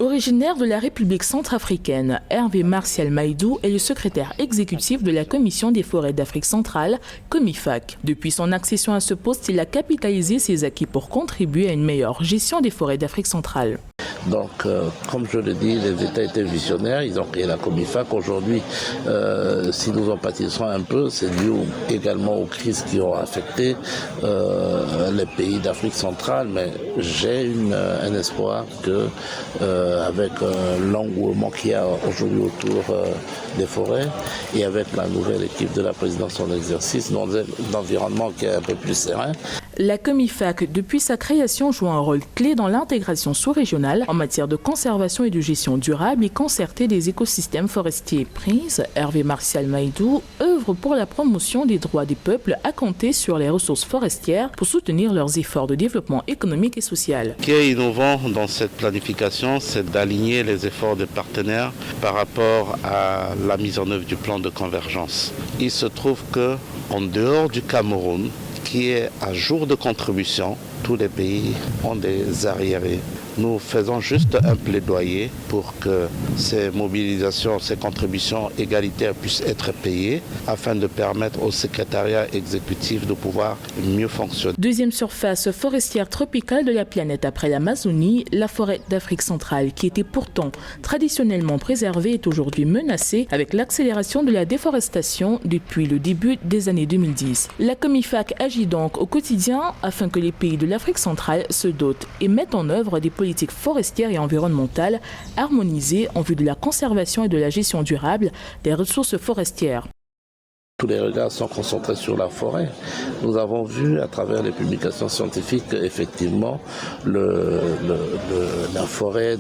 Originaire de la République centrafricaine, Hervé Martial Maïdou est le secrétaire exécutif de la Commission des forêts d'Afrique centrale, COMIFAC. Depuis son accession à ce poste, il a capitalisé ses acquis pour contribuer à une meilleure gestion des forêts d'Afrique centrale. Donc, comme je le dis, les États étaient visionnaires, ils ont créé la COMIFAC. Aujourd'hui, si nous en pâtissons un peu, c'est dû également aux crises qui ont affecté les pays d'Afrique centrale. Mais j'ai un espoir que, avec l'engouement qu'il y a aujourd'hui autour des forêts et avec la nouvelle équipe de la présidence en exercice, dans un environnement qui est un peu plus serein. La COMIFAC, depuis sa création, joue un rôle clé dans l'intégration sous-régionale en matière de conservation et de gestion durable et concertée des écosystèmes forestiers. Prise, Hervé Martial Maïdou œuvre pour la promotion des droits des peuples à compter sur les ressources forestières pour soutenir leurs efforts de développement économique et social. Ce qui est innovant dans cette planification, c'est d'aligner les efforts des partenaires par rapport à la mise en œuvre du plan de convergence. Il se trouve qu'en dehors du Cameroun, qui est à jour de contribution, tous les pays ont des arriérés. Nous faisons juste un plaidoyer pour que ces mobilisations, ces contributions égalitaires puissent être payées afin de permettre au secrétariat exécutif de pouvoir mieux fonctionner. Deuxième surface forestière tropicale de la planète après l'Amazonie, la forêt d'Afrique centrale, qui était pourtant traditionnellement préservée, est aujourd'hui menacée avec l'accélération de la déforestation depuis le début des années 2010. La COMIFAC agit donc au quotidien afin que les pays de l'Afrique centrale se dotent et mettent en œuvre des politiques forestières et environnementales harmonisées en vue de la conservation et de la gestion durable des ressources forestières. Tous les regards sont concentrés sur la forêt. Nous avons vu à travers les publications scientifiques qu'effectivement la forêt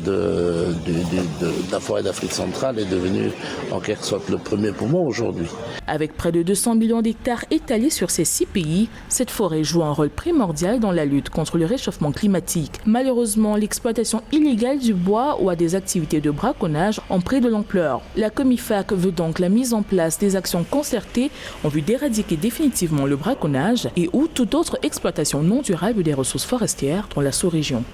d'Afrique centrale est devenue en quelque sorte le premier poumon aujourd'hui. Avec près de 200 millions d'hectares étalés sur ces 6 pays, cette forêt joue un rôle primordial dans la lutte contre le réchauffement climatique. Malheureusement, l'exploitation illégale du bois ou à des activités de braconnage ont pris de l'ampleur. La COMIFAC veut donc la mise en place des actions concertées en vue d'éradiquer définitivement le braconnage et ou toute autre exploitation non durable des ressources forestières dans la sous-région.